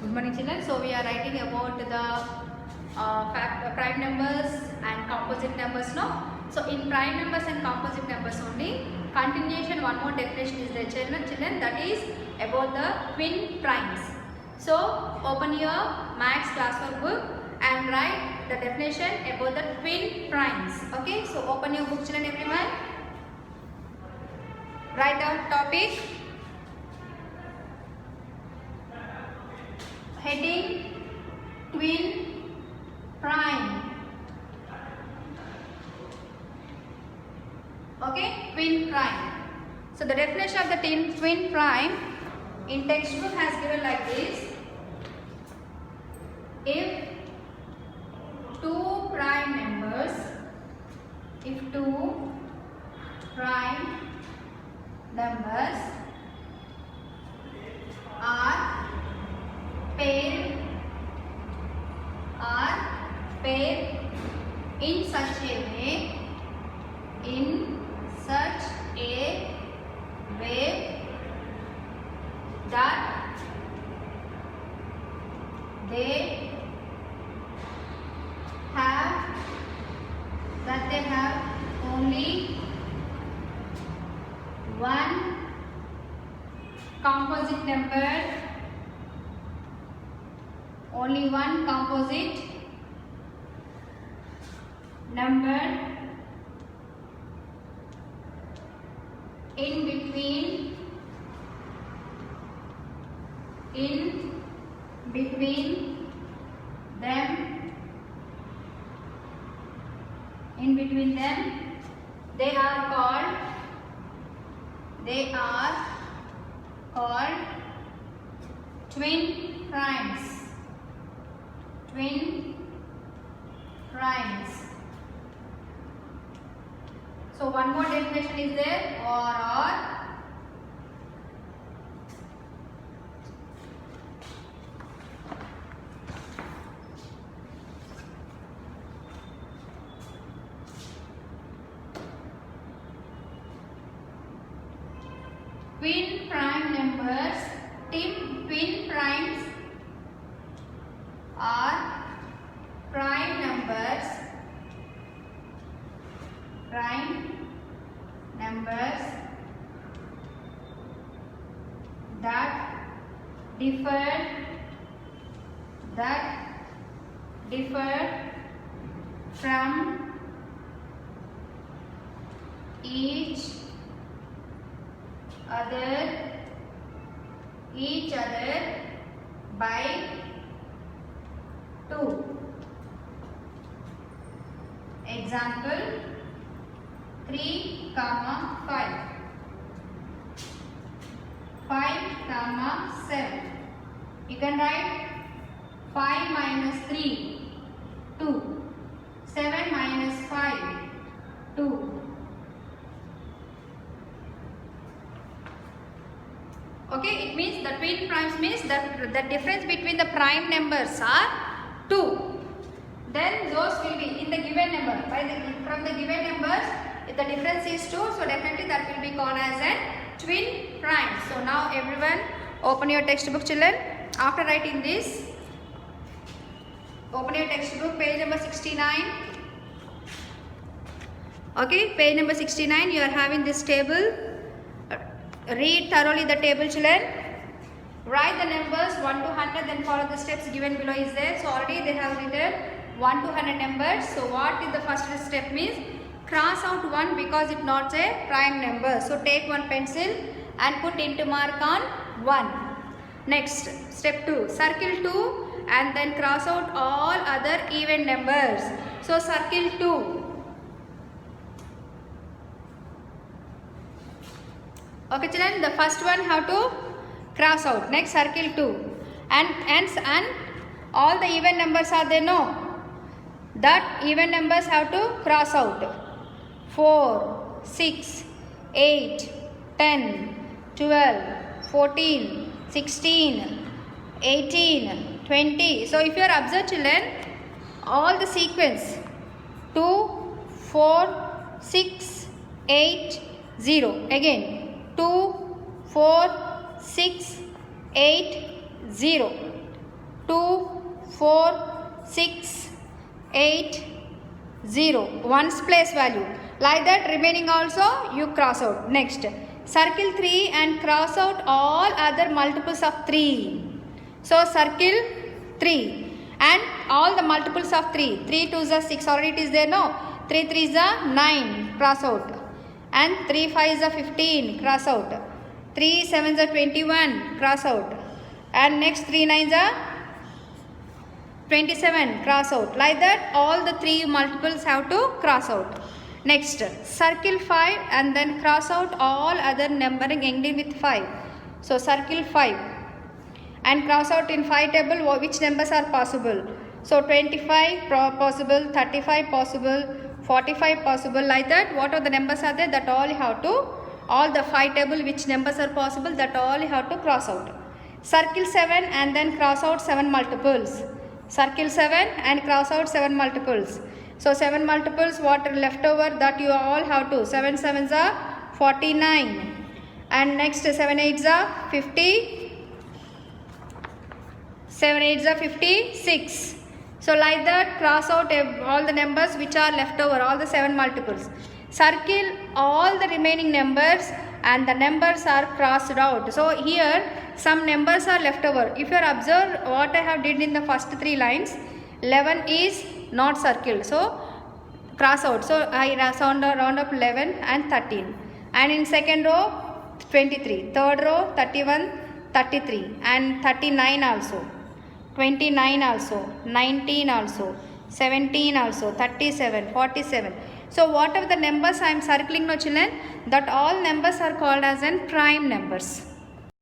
Good morning children. So we are writing about the prime numbers and composite numbers now. So in prime numbers and composite numbers only, continuation one more definition is there children, that is about the twin primes. So open your maths classwork book and write the definition about the twin primes. Okay, so open your book children everyone. Write down topic. Heading twin prime. Okay, twin prime. So the definition of the twin prime in textbook has given like this. If two prime numbers are paired in such a way that they have only one composite number. Only one composite number in between them. They are called twin primes. So one more definition is there, or twin prime numbers. Twin primes are prime numbers that differ from each other by 2. Example 3, 5, 7. You can write 5 minus 3, 2. 7 minus 5, 2. Okay, it means the twin primes means that the difference between the prime numbers are 2. Then those will be in the given number. From the given numbers, if the difference is 2, so definitely that will be called as a twin prime. So now everyone open your textbook children. After writing this, open your textbook page number 69. Okay, page number 69, you are having this table. Read thoroughly the table children. Write the numbers 1 to 100, then follow the steps given below is there. So already they have written 1 to 100 numbers. So what is the first step means? Cross out 1 because it's not a prime number. So take one pencil and put into mark on 1. Next, step 2. Circle 2 and then cross out all other even numbers. So circle 2. Okay children, the first one have to cross out. Next circle 2. And all the even numbers are there, no? That even numbers have to cross out. 4, 6, 8, 10, 12, 14, 16, 18, 20. So if you are observed children, all the sequence 2, 4, 6, 8, 0. Again 2, 4, 6, 8, 0. 2, 4, 6, 8, 0. Ones place value. Like that remaining also you cross out. Next, circle 3 and cross out all other multiples of 3. So circle 3 and all the multiples of 3. 3 2s are 6, already it is there, no? 3 3s are 9, cross out. And 3 5s are 15, cross out. 3 7s are 21, cross out. And next 3 9s are 27, cross out. Like that all the 3 multiples have to cross out. Next, circle 5 and then cross out all other numbering ending with 5. So circle 5 and cross out in 5 table which numbers are possible. So 25 possible, 35 possible, 45 possible. Like that what are the numbers are there, that all you have to, all the 5 table which numbers are possible, that all you have to cross out. Circle 7 and then cross out 7 multiples. Circle 7 and cross out 7 multiples. So 7 multiples, what are left over, that you all have to. 7 7s are 49 and next 7 8s are 50, 7 8s are 56. So like that cross out all the numbers which are left over, all the 7 multiples. Circle all the remaining numbers and the numbers are crossed out. So here some numbers are left over. If you observe what I have did in the first 3 lines, 11 is not circled, so cross out. So I round up 11 and 13. And in second row 23, third row 31, 33 and 39 also, 29 also, 19 also, 17 also, 37, 47. So whatever the numbers I am circling now children, that all numbers are called as in prime numbers.